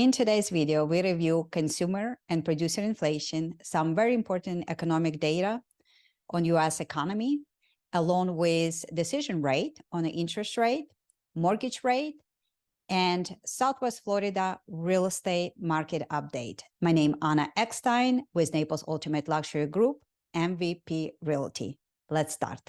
In today's video, we review consumer and producer inflation, some very important economic data on U.S. economy, along with decision rate on the interest rate, mortgage rate, and Southwest Florida real estate market update. My name is Anna Eckstein with Naples Ultimate Luxury Group, MVP Realty. Let's start.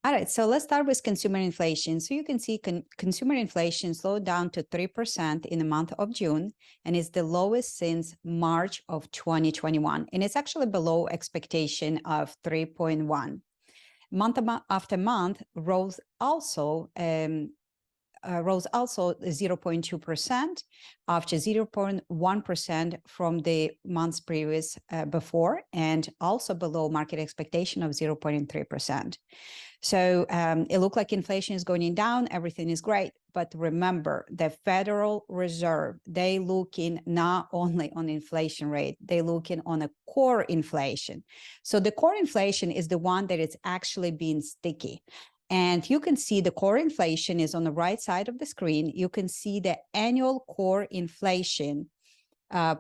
All right, so let's start with consumer inflation. So you can see consumer inflation slowed down to 3% in the month of June, and is the lowest since March of 2021. And it's actually below expectation of 3.1. Month after month rose also 0.2% after 0.1% from the months previous before, and also below market expectation of 0.3%. So it looked like inflation is going down, everything is great. But remember, the Federal Reserve, they looking not only on inflation rate, they looking on a core inflation. So the core inflation is the one that is actually being sticky. And you can see the core inflation is on the right side of the screen. You can see the annual core inflation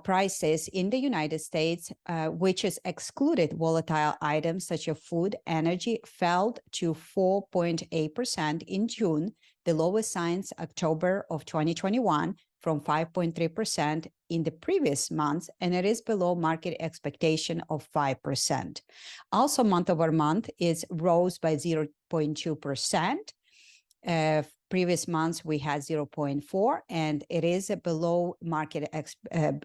prices in the United States, which is excluded volatile items such as food, energy, fell to 4.8% in June, the lowest since October of 2021, from 5.3% in the previous months, and it is below market expectation of 5%. Also, month over month is rose by 0.2%. Previous months we had 0.4, and it is below market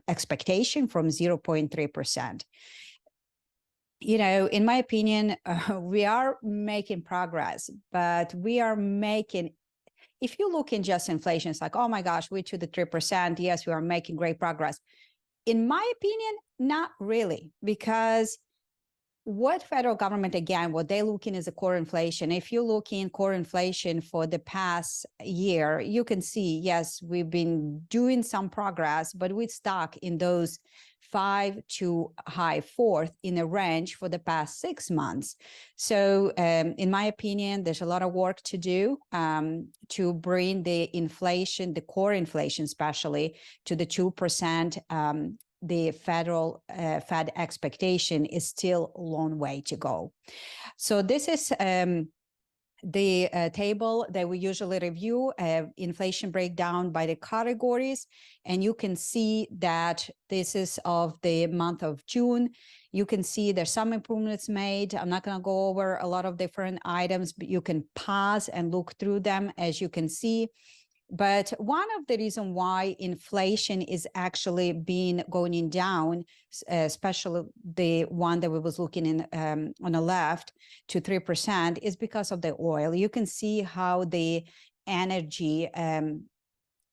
expectation from 0.3%. You know, in my opinion, we are making progress, but we are making, if you look in just inflation, it's like, oh my gosh, we're to the 3%. Yes, we are making great progress. In my opinion, not really, because what federal government, again, what they're looking is a core inflation. If you look in core inflation for the past year, you can see, yes, we've been doing some progress, but we're stuck in those 5 to high 4th in a range for the past 6 months. So in my opinion, there's a lot of work to do to bring the inflation, the core inflation especially, to the 2%. The federal Fed expectation is still a long way to go. So this is the table that we usually review, inflation breakdown by the categories. And you can see that this is of the month of June. You can see there's some improvements made. I'm not going to go over a lot of different items, but you can pause and look through them, as you can see. But one of the reasons why inflation is actually going down, especially the one that we was looking in on the left to 3%, is because of the oil. You can see how the energy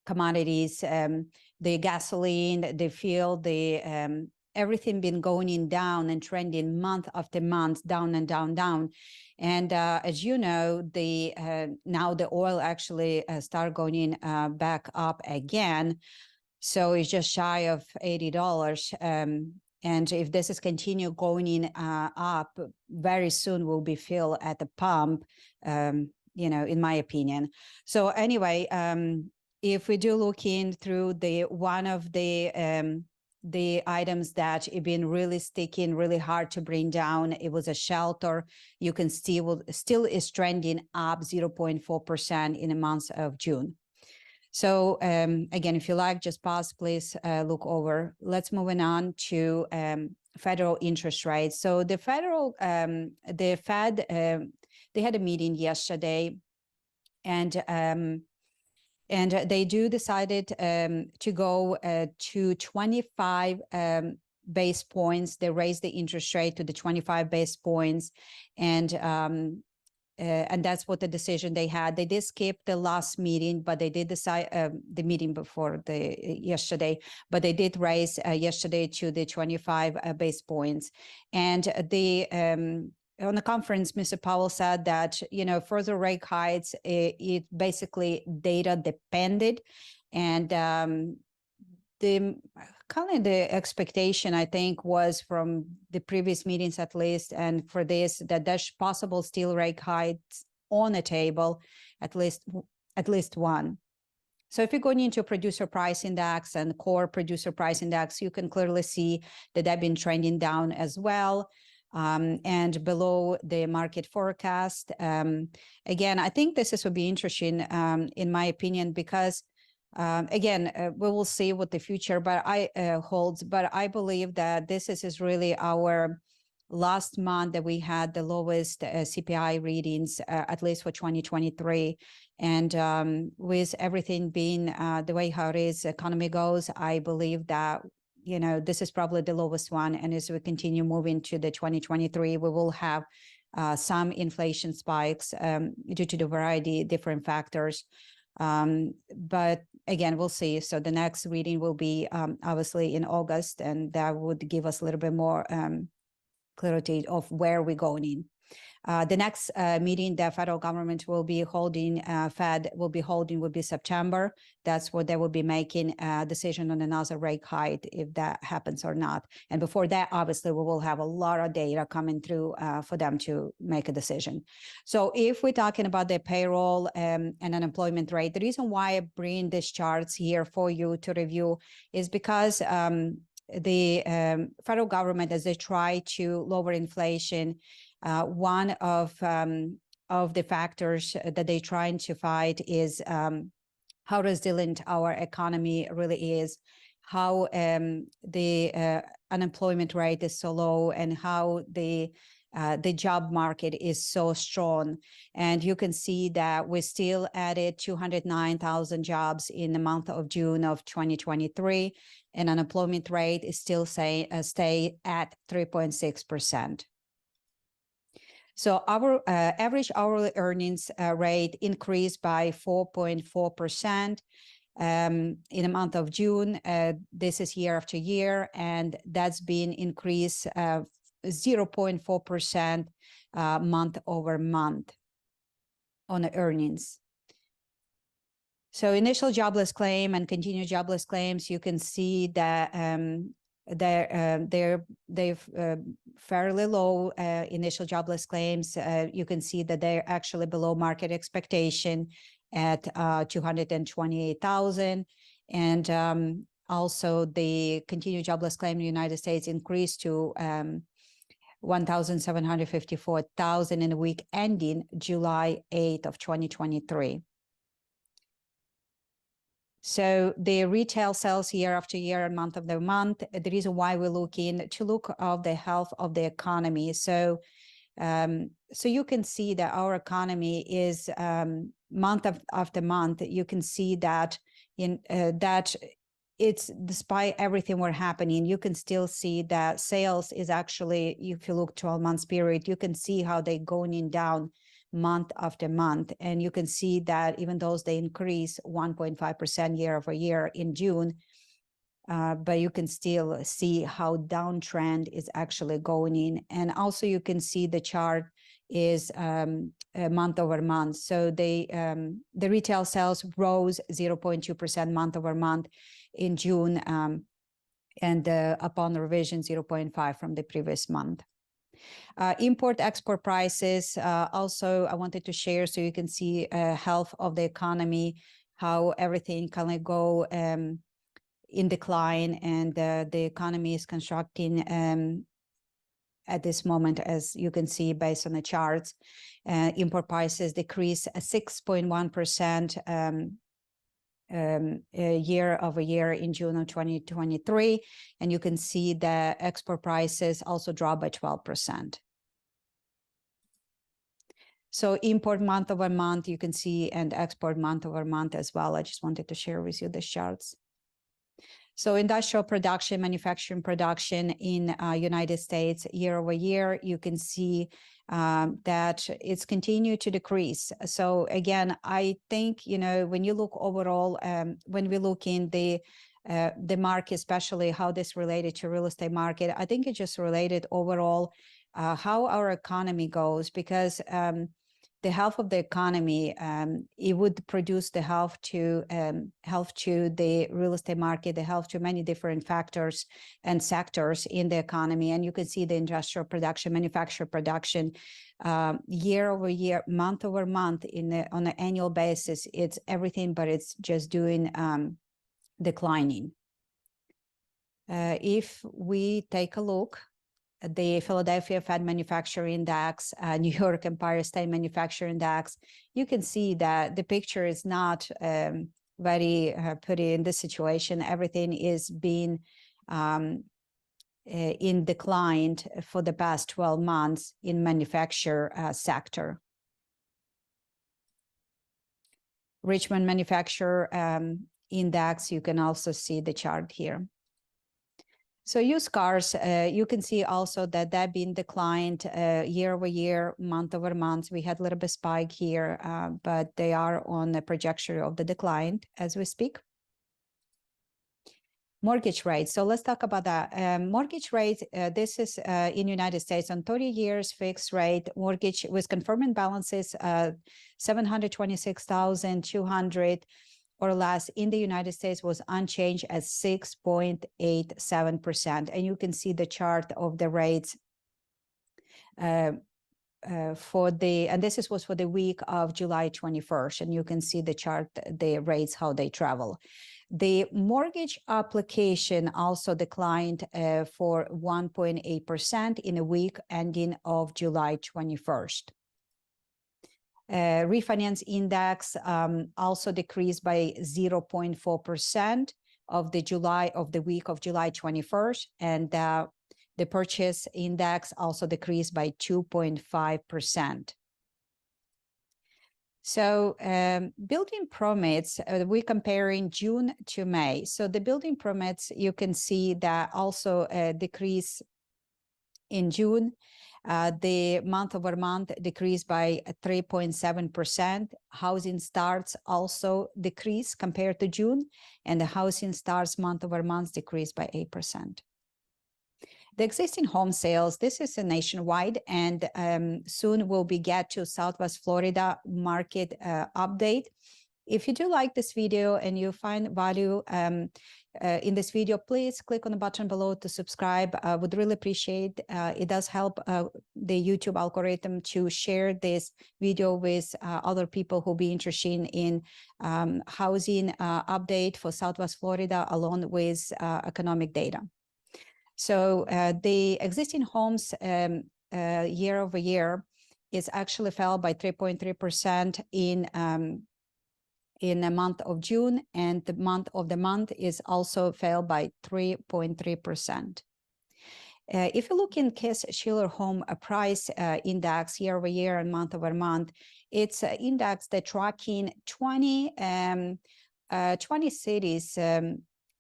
commodities, the gasoline, the fuel, the everything been going down and trending month after month, down and down, down. And as you know, now the oil actually start going back up again. So it's just shy of $80. And if this is continue going up, very soon will be filled at the pump, you know, in my opinion. So anyway, if we do look in through one of the items that have been really sticking, really hard to bring down, it was a shelter. You can see still is trending up 0.4% in the month of June. So again, if you like, just pause, please look over. Let's move on to federal interest rates. So the Fed, they had a meeting yesterday, and they decided to go to 25 base points. They raised the interest rate to the 25 base points, and that's what the decision they had. They did skip the last meeting, but they did decide the meeting before yesterday. But they did raise yesterday to the 25 base points, and on the conference, Mr. Powell said that, you know, further rate hikes, it basically data depended. And the expectation, I think, was from the previous meetings at least, and for this, that there's possible still rate hikes on the table, at least one. So if you're going into producer price index and core producer price index, you can clearly see that they've been trending down as well, and below the market forecast. Again, I think this will be interesting, in my opinion, because again, we will see what the future holds. But I believe that this is really our last month that we had the lowest CPI readings, at least for 2023. And with everything being the way how it is, economy goes, I believe that, you know, this is probably the lowest one. And as we continue moving to the 2023, we will have some inflation spikes due to the variety of different factors. But again, we'll see. So the next reading will be obviously in August, and that would give us a little bit more clarity of where we're going in. The next meeting the federal government will be holding, Fed will be holding, will be September. That's where they will be making a decision on another rate hike, if that happens or not. And before that, obviously, we will have a lot of data coming through for them to make a decision. So if we're talking about the payroll and unemployment rate, the reason why I bring these charts here for you to review is because the federal government, as they try to lower inflation, one of the factors that they're trying to fight is how resilient our economy really is, how the unemployment rate is so low, and how the job market is so strong. And you can see that we still added 209,000 jobs in the month of June of 2023, and unemployment rate is still stay at 3.6%. So our average hourly earnings rate increased by 4.4% in the month of June. This is year after year, and that's been increased 0.4% month over month on the earnings. So initial jobless claim and continued jobless claims, you can see that they're fairly low initial jobless claims. You can see that they're actually below market expectation at 228,000. And also the continued jobless claim in the United States increased to 1,754,000 in the week ending July 8th of 2023. So the retail sales year after year and month of the month, the reason why we're looking to look at the health of the economy. So you can see that our economy is month after month, you can see that that it's, despite everything we're happening, you can still see that sales is actually, if you look 12 months period, you can see how they're going down month after month. And you can see that even though they increase 1.5% year over year in June, but you can still see how downtrend is actually going in. And also you can see the chart is month over month. So the retail sales rose 0.2% month over month in June, and upon revision 0.5 from the previous month. Import-export prices, also I wanted to share so you can see health of the economy, how everything kind of go in decline, and the economy is constructing at this moment, as you can see based on the charts. Import prices decreased 6.1% year over year in June of 2023. And you can see the export prices also dropped by 12%. So import month over month, you can see, and export month over month as well. I just wanted to share with you the charts. So industrial production, manufacturing production in United States year over year, you can see that it's continued to decrease. So again, I think, you know, when you look overall, when we look in the market, especially how this related to real estate market, I think it's just related overall how our economy goes, because the the health of the economy, it would produce the health to the real estate market, the health to many different factors and sectors in the economy. And you can see the industrial production, manufacturer production, year over year, month over month, on an annual basis. It's everything, but it's just doing declining. If we take a look at the Philadelphia Fed Manufacturing Index, New York Empire State Manufacturing Index, you can see that the picture is not very pretty in this situation. Everything is being in decline for the past 12 months in manufacturer sector. Richmond Manufacturer Index, you can also see the chart here. So used cars, you can see also that they've been declined year over year, month over month. We had a little bit spike here, but they are on the trajectory of the decline as we speak. Mortgage rates. So let's talk about that. Mortgage rate, this is in United States on 30 years fixed rate mortgage with confirming balances, 726,200 or less in the United States was unchanged at 6.87%. And you can see the chart of the rates and this was for the week of July 21st. And you can see the chart, the rates, how they travel. The mortgage application also declined for 1.8% in a week ending of July 21st. Refinance index also decreased by 0.4% of the week of July 21st, and the purchase index also decreased by 2.5%. So building permits, we're comparing June to May. So the building permits, you can see that also decrease in June. The month over month decreased by 3.7%. Housing starts also decreased compared to June, and the housing starts month over month decreased by 8%. The existing home sales, this is a nationwide, and soon we'll get to Southwest Florida market update. If you do like this video and you find value in this video, please click on the button below to subscribe. I would really appreciate it. Does help the YouTube algorithm to share this video with other people who be interested in housing update for Southwest Florida along with economic data. So the existing homes year over year is actually fell by 3.3% in the month of June, and the month is also fell by 3.3%. If you look in Shiller Home Price Index year over year and month over month, it's an index that tracking 20 cities,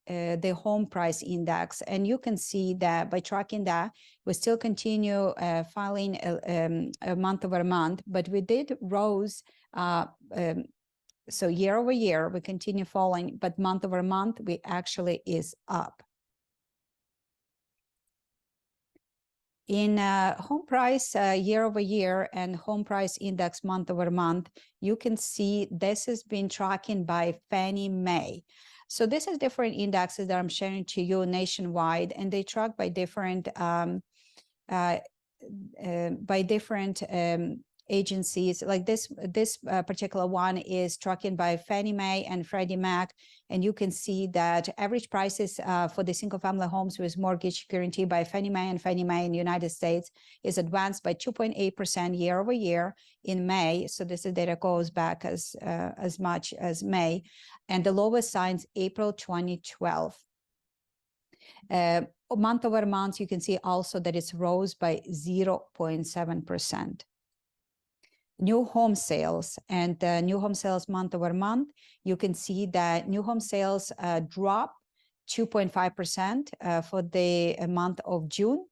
the home price index. And you can see that by tracking that, we still continue filing month over month, but we did rose. So year over year, we continue falling, but month over month, we actually is up. In home price year over year and home price index month over month, you can see this has been tracking by Fannie Mae. So this is different indexes that I'm sharing to you nationwide, and they track by different agencies. Like this particular one is tracking by Fannie Mae and Freddie Mac, and you can see that average prices for the single-family homes with mortgage guaranteed by Fannie Mae and Fannie Mae in the United States is advanced by 2.8% year over year in May. So this data goes back as much as May, and the lowest signs April 2012. Month over month, you can see also that it's rose by 0.7%. New home sales and new home sales month over month, you can see that new home sales dropped 2.5% for the month of June,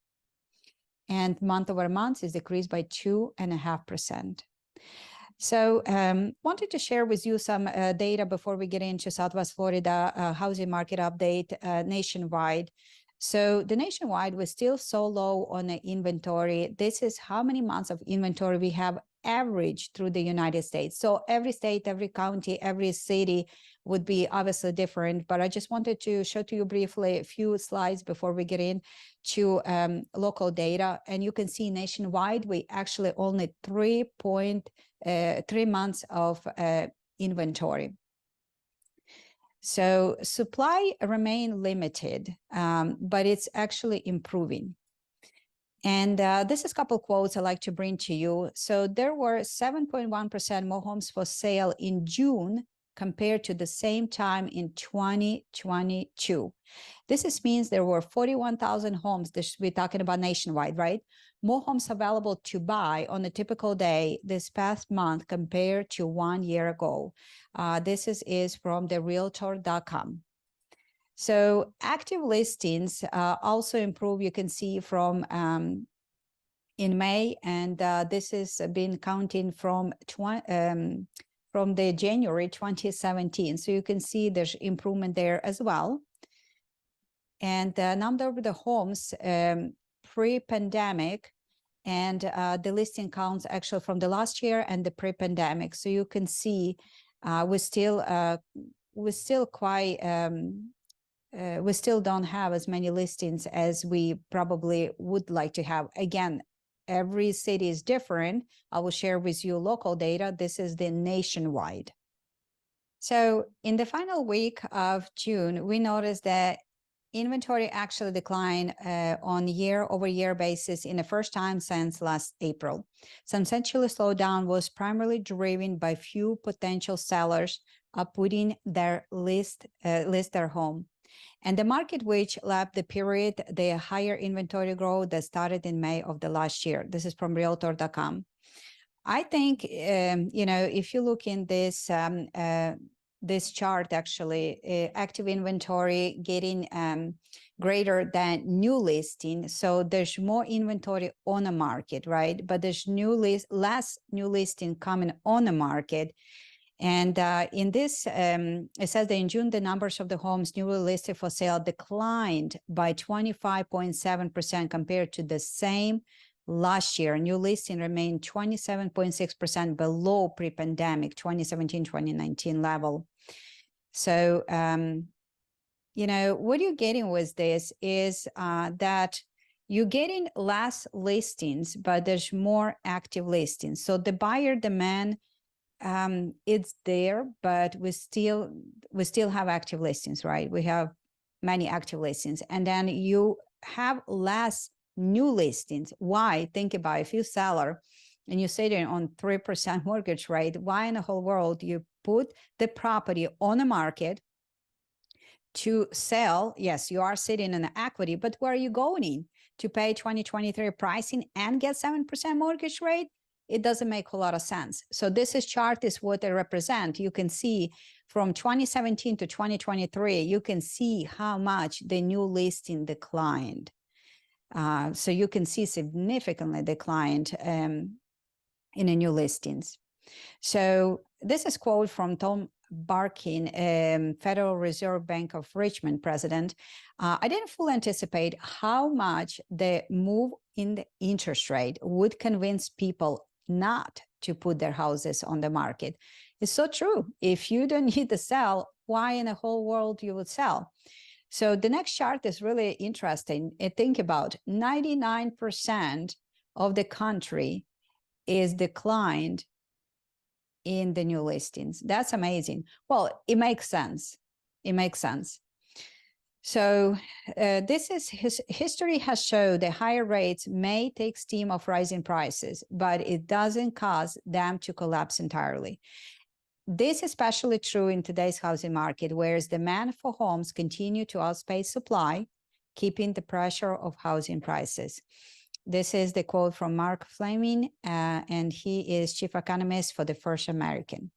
and month over month is decreased by 2.5%. So wanted to share with you some data before we get into Southwest Florida housing market update nationwide. So the nationwide was still so low on the inventory. This is how many months of inventory we have average through the United States. So every state, every county, every city would be obviously different, but I just wanted to show to you briefly a few slides before we get into local data. And you can see nationwide, we actually only 3 months of inventory. So supply remain limited, but it's actually improving. And this is a couple quotes I like to bring to you. So there were 7.1% more homes for sale in June compared to the same time in 2022. This means there were 41,000 homes, we're talking about nationwide, right? More homes available to buy on a typical day this past month compared to 1 year ago. This is from the Realtor.com. So active listings also improve, you can see from in May, and this is been counting from the January 2017. So you can see there's improvement there as well. And the number of the homes pre-pandemic and the listing counts actually from the last year and the pre-pandemic. So you can see we still don't have as many listings as we probably would like to have. Again, every city is different. I will share with you local data. This is the nationwide. So in the final week of June, we noticed that inventory actually declined on year-over-year basis in the first time since last April. Substantially slowdown was primarily driven by few potential sellers putting their list their home. And the market which lapped the period, the higher inventory growth that started in May of the last year. This is from Realtor.com. I think, if you look in this, this chart, actually, active inventory getting greater than new listing. So there's more inventory on the market, right? But there's less new listing coming on the market. And in this, it says that in June, the numbers of the homes newly listed for sale declined by 25.7% compared to the same last year. New listing remained 27.6% below pre-pandemic 2017-2019 level. So, what you're getting with this is that you're getting less listings, but there's more active listings. So the buyer demand, it's there, but we still have active listings, right? We have many active listings, and then you have less new listings. Why? Think about it. If you're a seller and you're sitting on 3% mortgage rate, why in the whole world you put the property on the market to sell? Yes, you are sitting in the equity, but where are you going in to pay 2023 pricing and get 7% mortgage rate? It doesn't make a lot of sense. So this chart is what they represent. You can see from 2017 to 2023, you can see how much the new listing declined. So you can see significantly declined in the new listings. So this is quote from Tom Barkin, Federal Reserve Bank of Richmond president. I didn't fully anticipate how much the move in the interest rate would convince people not to put their houses on the market. It's so true. If you don't need to sell, why in the whole world you would sell? So the next chart is really interesting. Think about 99% of the country is declined in the new listings. That's amazing. Well, it makes sense. It makes sense. So this is history has shown that higher rates may take steam of rising prices, but it doesn't cause them to collapse entirely. This is especially true in today's housing market, whereas demand for homes continue to outpace supply, keeping the pressure of housing prices. This is the quote from Mark Fleming, and he is chief economist for the First American.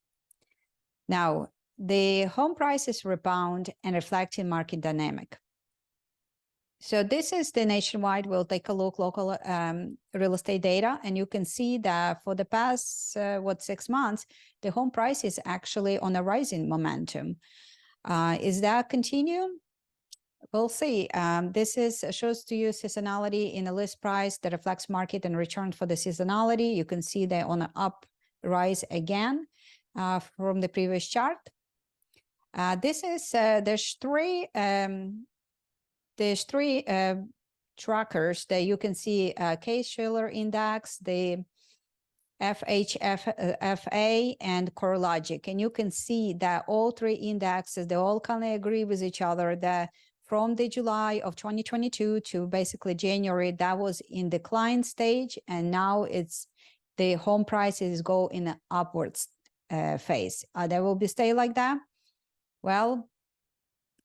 Now, the home prices rebound and reflecting market dynamic. So this is the nationwide. We'll take a look local real estate data, and you can see that for the past 6 months, the home price is actually on a rising momentum. Is that continue? We'll see. This shows to you seasonality in a list price that reflects market and return for the seasonality. You can see they're on an up rise again from the previous chart. This is there's three trackers that you can see: Shiller index, the FHFA, and CoreLogic, and you can see that all three indexes, they all kind of agree with each other that from the July of 2022 to basically January, that was in decline stage, and now it's the home prices go in an upwards phase. They will be stay like that. Well,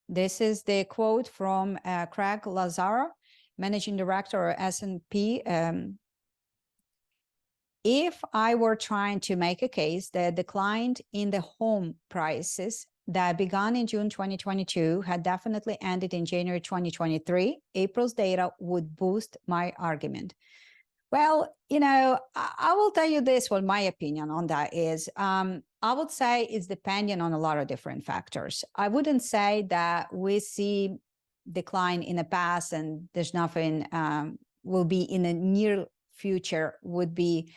this is the quote from Craig Lazaro, Managing Director of S&P. If I were trying to make a case that decline in the home prices that began in June 2022 had definitely ended in January 2023, April's data would boost my argument. Well, you know, I will tell you this, what my opinion on that is. I would say it's dependent on a lot of different factors. I wouldn't say that we see decline in the past and there's nothing will be in the near future would be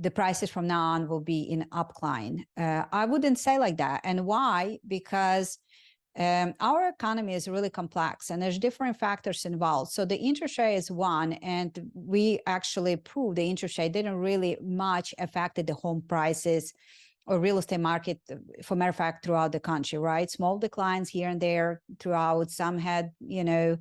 the prices from now on will be in upcline. I wouldn't say like that. And why? Because our economy is really complex and there's different factors involved. So the interest rate is one, and we actually proved the interest rate didn't really much affected the home prices or real estate market, for matter of fact, throughout the country, right? Small declines here and there throughout. Some had, you know,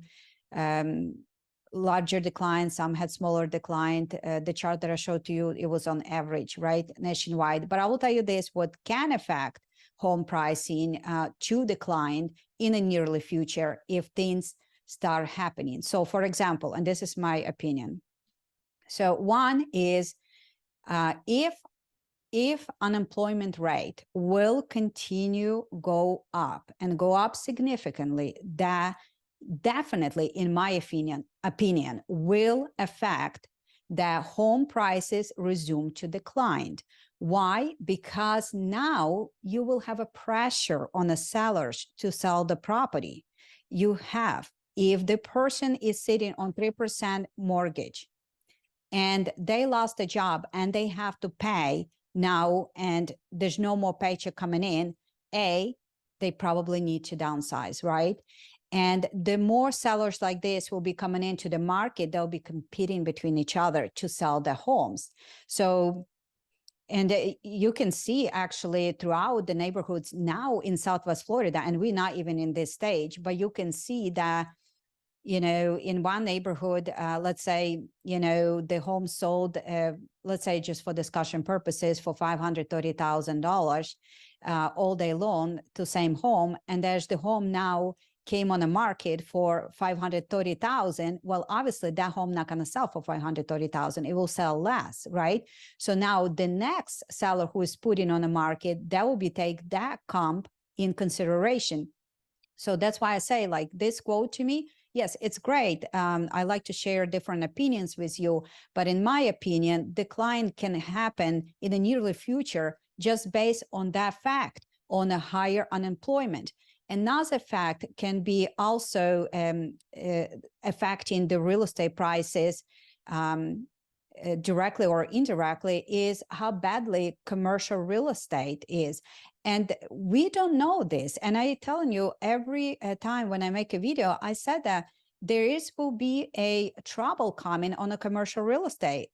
larger declines, some had smaller decline. The chart that I showed to you, it was on average, right, nationwide. But I will tell you this, what can affect home pricing to decline in the nearly future if things start happening. So for example, and this is my opinion. So one is if unemployment rate will continue go up and go up significantly, that definitely, in my opinion, will affect that home prices resume to decline. Why? Because now you will have a pressure on the sellers to sell the property. You have, if the person is sitting on 3% mortgage and they lost a job and they have to pay now and there's no more paycheck coming in, they probably need to downsize, right? And the more sellers like this will be coming into the market, they'll be competing between each other to sell their homes. So, and you can see actually throughout the neighborhoods now in Southwest Florida, and we're not even in this stage, but you can see that, you know, in one neighborhood, let's say, you know, the home sold, let's say just for discussion purposes, for $530,000 all day long to same home. And there's the home now came on the market for $530,000. Well, obviously that home not going to sell for $530,000. It will sell less, right? So now the next seller who is putting on the market, that will be take that comp in consideration. So that's why I say, like, this quote to me, yes, it's great. I like to share different opinions with you, but in my opinion, decline can happen in the near future just based on that fact, on a higher unemployment. Another fact can be also affecting the real estate prices directly or indirectly is how badly commercial real estate is. And we don't know this. And I'm telling you, every time when I make a video, I said that will be a trouble coming on a commercial real estate.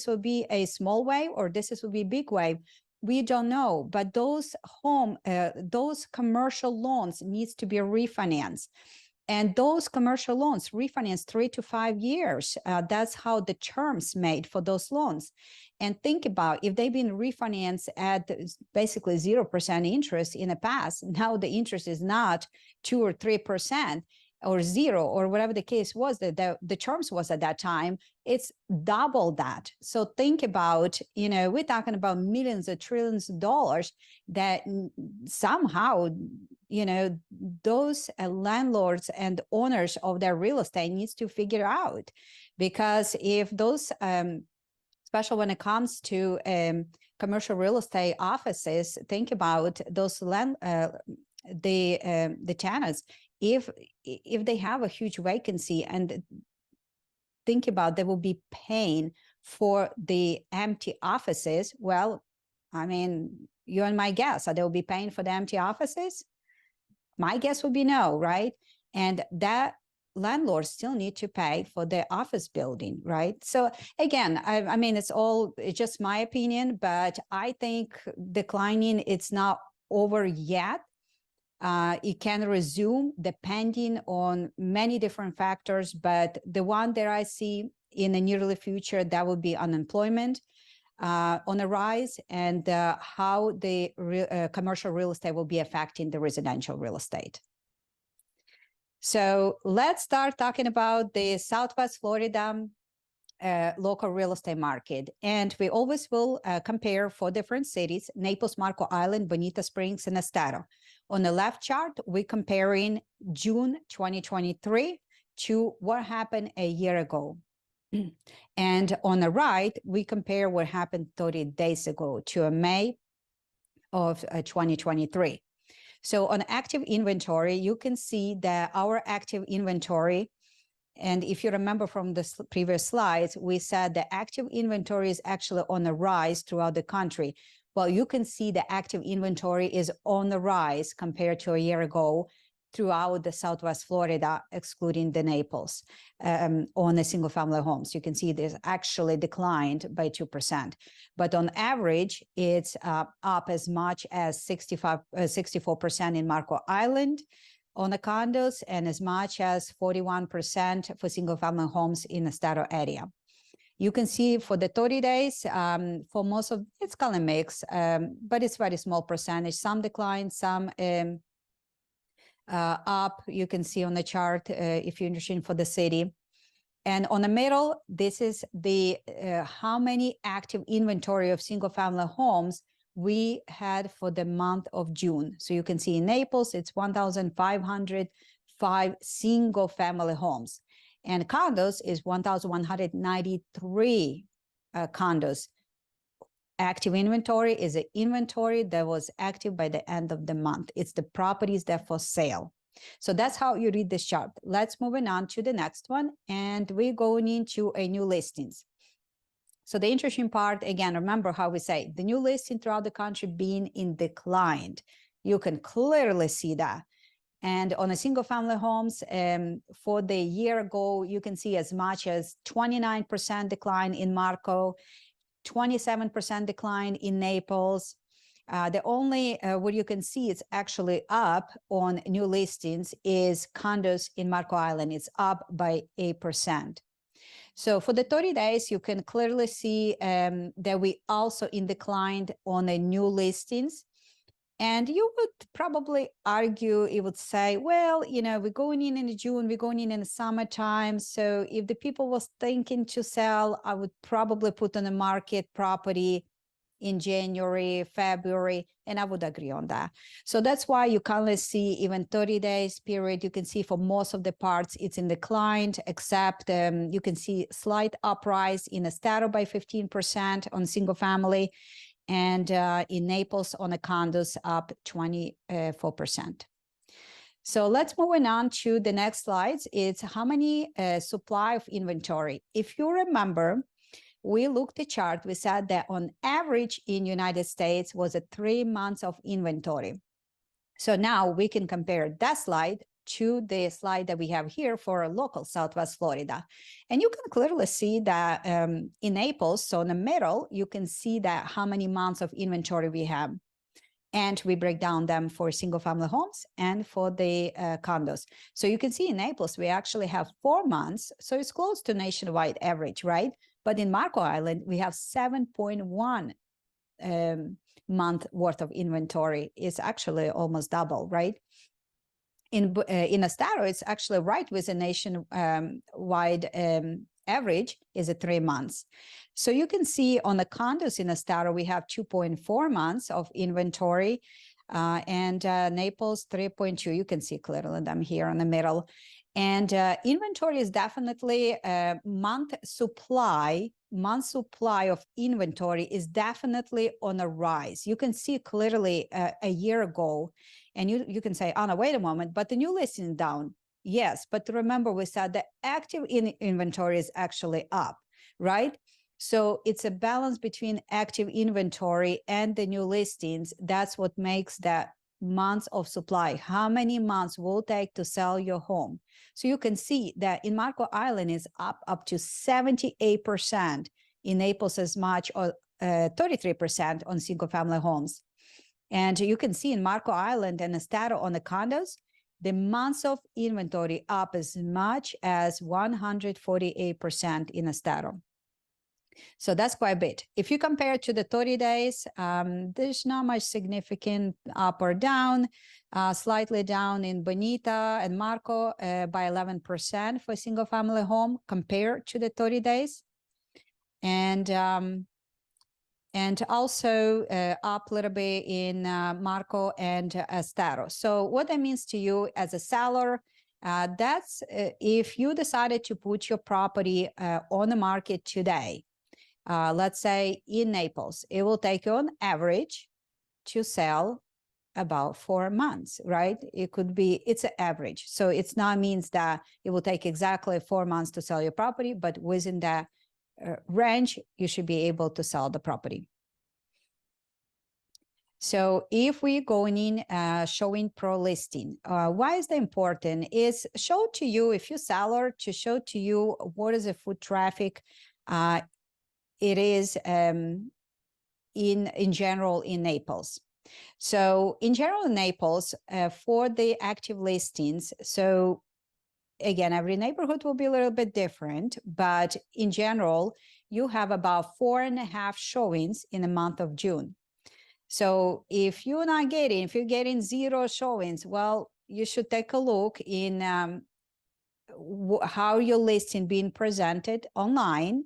Will be a small wave or will be a big wave. We don't know, but those commercial loans needs to be refinanced. And those commercial loans refinance 3 to 5 years. That's how the terms made for those loans. And think about if they've been refinanced at basically 0% interest in the past, now the interest is not 2 or 3%. Or zero, or whatever the case was, that the terms was at that time, it's double that. So think about, you know, we're talking about millions of trillions of dollars that somehow, you know, those landlords and owners of their real estate needs to figure out. Because if those, especially when it comes to commercial real estate offices, think about those the tenants. if they have a huge vacancy and think about they will be paying for the empty offices, well, I mean, you and my guess, they will be paying for the empty offices? My guess would be no, right? And that landlords still need to pay for the office building, right? So again, I mean, it's just my opinion, but I think declining, it's not over yet. It can resume depending on many different factors, but the one that I see in the near future, that would be unemployment on a rise, and how the commercial real estate will be affecting the residential real estate. So let's start talking about the Southwest Florida local real estate market. And we always will compare 4 different cities: Naples, Marco Island, Bonita Springs, and Estero. On the left chart, we're comparing June 2023 to what happened a year ago. And on the right, we compare what happened 30 days ago to May of 2023. So on active inventory, you can see that our active inventory, and if you remember from the previous slides, we said the active inventory is actually on the rise throughout the country. Well, you can see the active inventory is on the rise compared to a year ago throughout the Southwest Florida, excluding the Naples, on the single family homes. You can see this actually declined by 2%. But on average, it's up as much as 64% in Marco Island on the condos, and as much as 41% for single family homes in the Estero area. You can see for the 30 days, for most of, it's kind of mixed, but it's very small percentage. Some decline, some up. You can see on the chart if you're interested for the city. And on the middle, this is the how many active inventory of single family homes we had for the month of June. So you can see in Naples, it's 1,505 single family homes. And condos is 1,193 condos. Active inventory is an inventory that was active by the end of the month. It's the properties that are for sale. So that's how you read this chart. Let's move on to the next one. And we're going into a new listings. So the interesting part, again, remember how we say the new listing throughout the country being in decline. You can clearly see that. And on a single family homes, for the year ago, you can see as much as 29% decline in Marco, 27% decline in Naples. The only what you can see it's actually up on new listings is condos in Marco Island. It's up by 8%. So for the 30 days, you can clearly see that we also in decline on the new listings. And you would probably argue, it would say, well, you know, we're going in June, we're going in the summertime. So if the people was thinking to sell, I would probably put on the market property in January, February, and I would agree on that. So that's why you can't see even 30 days period. You can see for most of the parts, it's in decline, except you can see slight uprise in Estero by 15% on single family, and in Naples on the condos up 24%. So let's move on to the next slides. It's how many supply of inventory. If you remember, we looked at the chart, we said that on average in United States was a 3 months of inventory. So now we can compare that slide to the slide that we have here for local Southwest Florida. And you can clearly see that in Naples, so in the middle, you can see that how many months of inventory we have. And we break down them for single family homes and for the condos. So you can see in Naples, we actually have 4 months. So it's close to nationwide average, right? But in Marco Island, we have 7.1 month worth of inventory. It's actually almost double, right? In Estero, it's actually right with a nationwide average is 3 months. So you can see on the condos in Estero, we have 2.4 months of inventory, and Naples 3.2. You can see clearly them here in the middle. And inventory is definitely a month supply of inventory is definitely on a rise. You can see clearly a year ago, and you can say, Anna, wait a moment, but the new listing down. Yes, but remember we said the active inventory is actually up, right? So it's a balance between active inventory and the new listings. That's what makes that months of supply. How many months will take to sell your home? So you can see that in Marco Island is up to 78%, in Naples as much or 33% on single family homes. And you can see in Marco Island and Estero on the condos, the months of inventory up as much as 148% in Estero. So that's quite a bit. If you compare to the 30 days, there's not much significant up or down, slightly down in Bonita and Marco by 11% for single family home compared to the 30 days. And also up a little bit in Marco and Estero. So what that means to you as a seller, that's if you decided to put your property on the market today, let's say in Naples, it will take you on average to sell about 4 months, right? It could be, it's an average. So it's not means that it will take exactly 4 months to sell your property, but within that range, you should be able to sell the property. So if we're going in showing pro listing, why is that important? Is show to you, if you're seller, to show to you what is the foot traffic it is in general in Naples. So in general in Naples, for the active listings, so again, every neighborhood will be a little bit different, but in general, you have about 4.5 showings in the month of June. So if you're getting 0 showings, well, you should take a look in how your listing being presented online.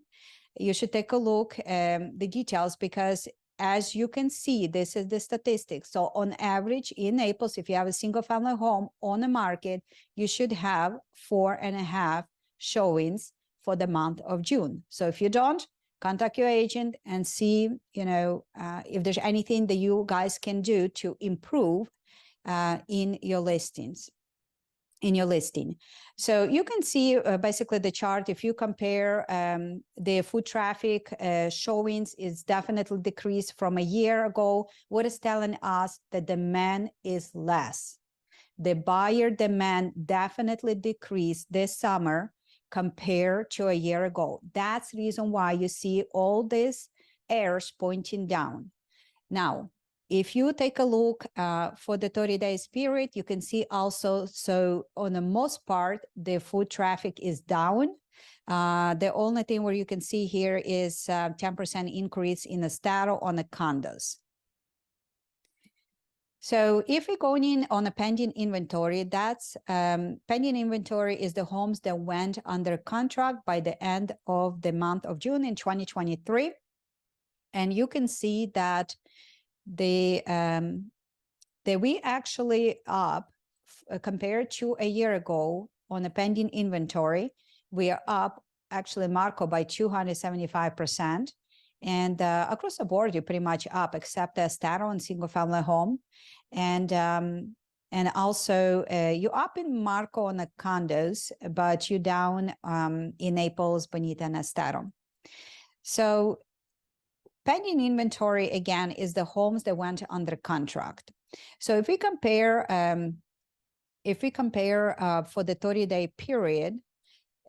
You should take a look the details, because as you can see, this is the statistics. So on average in Naples, if you have a single family home on the market, you should have 4.5 showings for the month of June. So if you don't, contact your agent and see, if there's anything that you guys can do to improve in your listings. So you can see basically the chart. If you compare the foot traffic showings is definitely decreased from a year ago. What is telling us that demand is less. The buyer demand definitely decreased this summer compared to a year ago. That's the reason why you see all these arrows pointing down. Now, if you take a look for the 30 days period, you can see also, so on the most part, the foot traffic is down. The only thing where you can see here is 10% increase in the Estero on the condos. So if we're going in on a pending inventory, that's pending inventory is the homes that went under contract by the end of the month of June in 2023. And you can see that we actually up compared to a year ago on a pending inventory. We are up actually Marco by 275%. And across the board, you're pretty much up, except Estero and single family home. And also you're up in Marco on the condos, but you're down in Naples, Bonita, and Estero. So pending inventory, again, is the homes that went under contract. So if we compare for the 30-day period,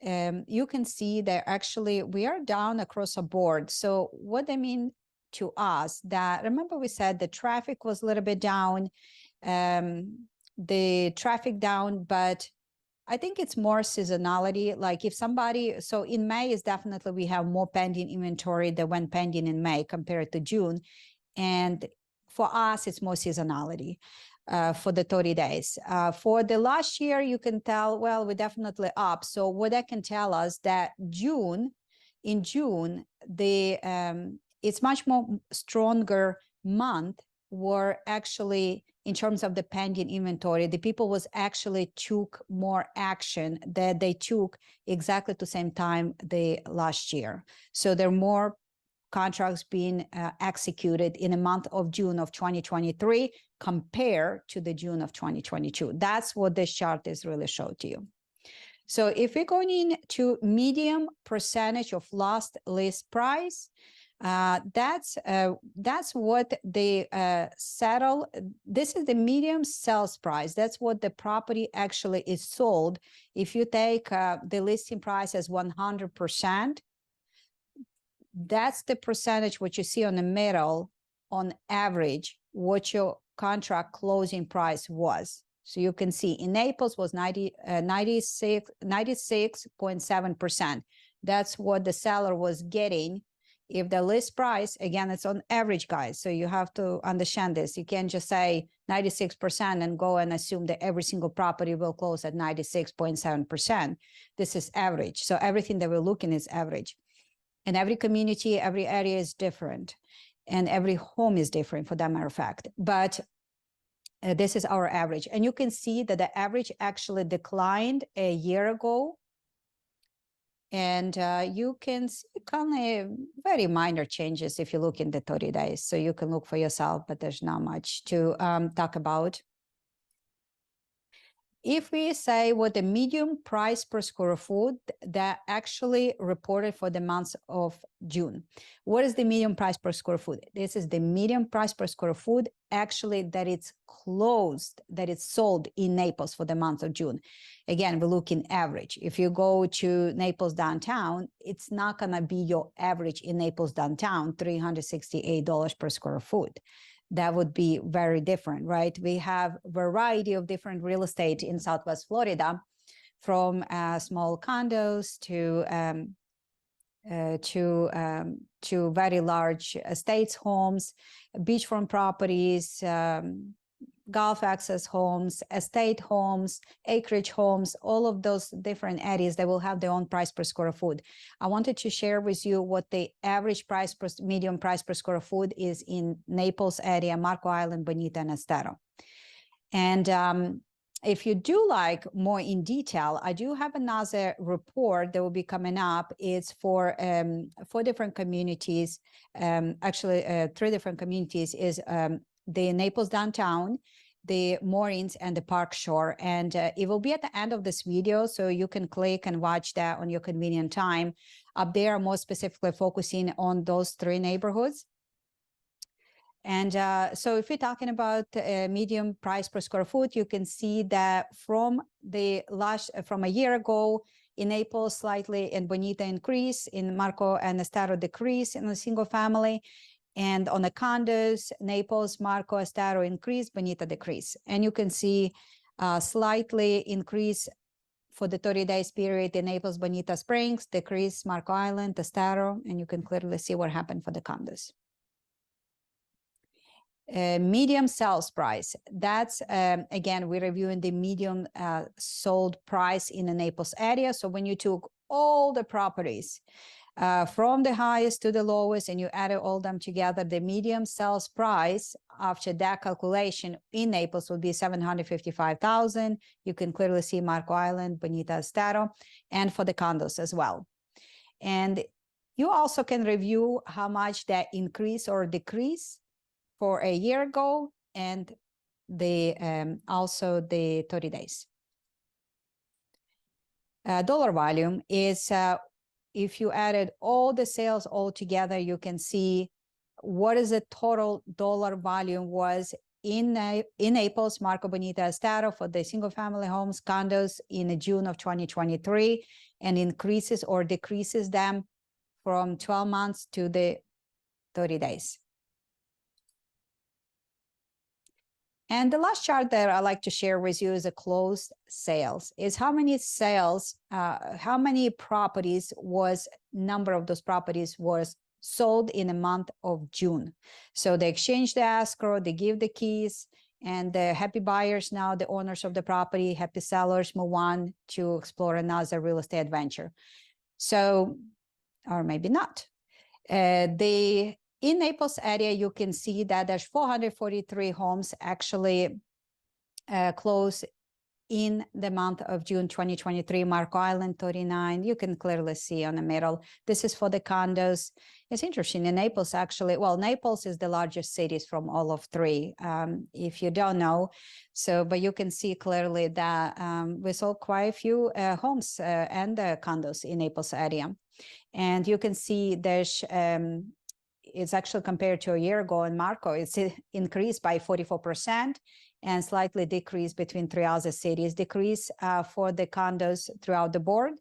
you can see that actually we are down across the board. So what they mean to us, that remember we said the traffic was a little bit down, the traffic down, but I think it's more seasonality. Like if somebody, so in May is definitely, we have more pending inventory that went pending in May compared to June. And for us, it's more seasonality for the 30 days. For the last year, you can tell, well, we're definitely up. So what that can tell us that in June, it's much more stronger month were actually, in terms of the pending inventory, the people was actually took more action that they took exactly at the same time the last year. So there are more contracts being executed in the month of June of 2023 compared to the June of 2022. That's what this chart is really showing to you. So if we're going into medium percentage of lost list price, that's what they settle. This is the medium sales price. That's what the property actually is sold. If you take the listing price as 100%, that's the percentage what you see on the middle on average, what your contract closing price was. So you can see in Naples was 96.7%. That's what the seller was getting. If the list price, again, it's on average, guys. So you have to understand this. You can't just say 96% and go and assume that every single property will close at 96.7%. This is average. So everything that we're looking is average. And every community, every area is different. And every home is different, for that matter of fact. But this is our average. And you can see that the average actually declined a year ago. And you can see kind of very minor changes if you look in the 30 days. So you can look for yourself, but there's not much to talk about. If we say what the median price per square foot that actually reported for the month of June. What is the median price per square foot? This is the median price per square foot actually that it's closed, that it's sold in Naples for the month of June. Again, we're looking average. If you go to Naples downtown, it's not going to be your average in Naples downtown, $368 per square foot. That would be very different, right? We have a variety of different real estate in Southwest Florida, from small condos to very large estates homes, beachfront properties, golf access homes, estate homes, acreage homes, all of those different areas that will have their own price per square foot. I wanted to share with you what the average price per median price per square foot is in Naples area, Marco Island, Bonita, and Estero. And if you do like more in detail, I do have another report that will be coming up. It's for 4 different communities, actually 3 different communities, is the Naples downtown, the Moorings, and the Park Shore. And it will be at the end of this video, so you can click and watch that on your convenient time. Up there, more specifically focusing on those 3 neighborhoods. And so if you're talking about medium price per square foot, you can see that from a year ago, in Naples, slightly, in Bonita increase, in Marco and Estero decrease in the single family. And on the condos, Naples, Marco, Estero increase, Bonita decrease. And you can see slightly increase for the 30 days period in Naples, Bonita Springs, decrease, Marco Island, Estero, and you can clearly see what happened for the condos. Medium sales price. That's, again, we're reviewing the medium sold price in the Naples area. So when you took all the properties, from the highest to the lowest, and you added all them together, the medium sales price after that calculation in Naples would be $755,000. You can clearly see Marco Island, Bonita, Estero, and for the condos as well. And you also can review how much that increase or decrease for a year ago, and the also the 30 days. Dollar volume is if you added all the sales all together, you can see what is the total dollar volume was in Naples, Marco, Bonita, Estero for the single family homes, condos in June of 2023, and increases or decreases them from 12 months to the 30 days. And the last chart that I like to share with you is a closed sales. Is how many sales, how many properties was, number of those properties was sold in the month of June. So they exchange the escrow, they give the keys, and the happy buyers now, the owners of the property, happy sellers move on to explore another real estate adventure. So, or maybe not. The In Naples area, you can see that there's 443 homes actually close in the month of June 2023. Marco Island 39, you can clearly see on the middle. This is for the condos. It's interesting, in Naples actually, well, Naples is the largest cities from all of three, if you don't know. So, but you can see clearly that we sold quite a few homes and condos in Naples area. And you can see there's, it's actually compared to a year ago in Marco, it's increased by 44%. And slightly decreased between three other cities, decrease for the condos throughout the board.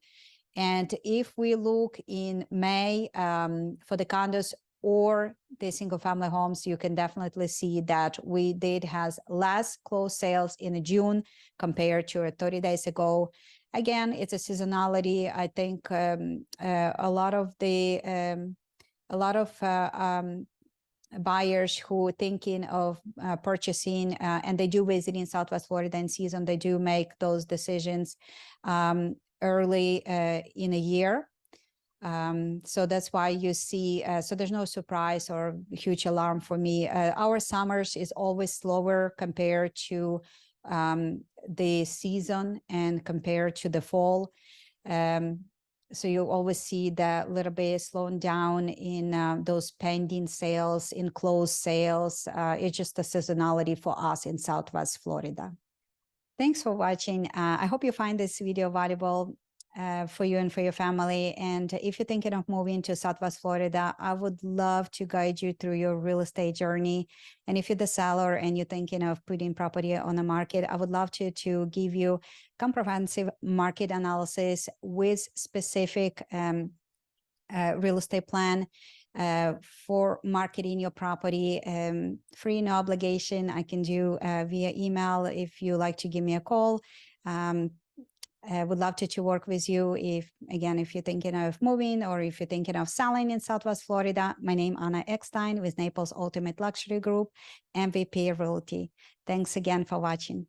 And if we look in May for the condos or the single family homes, you can definitely see that we did has less closed sales in June compared to 30 days ago. Again, it's a seasonality. I think a lot of buyers who thinking of purchasing and they do visit in Southwest Florida in season, they do make those decisions early in a year. So that's why you see, so there's no surprise or huge alarm for me. Our summers is always slower compared to the season and compared to the fall. So you always see that little bit slowing down in those pending sales, in closed sales. It's just a seasonality for us in Southwest Florida. Thanks for watching. I hope you find this video valuable for you and for your family. And if you're thinking of moving to Southwest Florida, I would love to guide you through your real estate journey. And if you're the seller and you're thinking of putting property on the market, I would love to give you comprehensive market analysis with specific real estate plan for marketing your property, free, no obligation. I can do via email if you like to give me a call. I would love to work with you if you're thinking of moving or if you're thinking of selling in Southwest Florida. My name is Anna Eckstein with Naples Ultimate Luxury Group, MVP Realty. Thanks again for watching.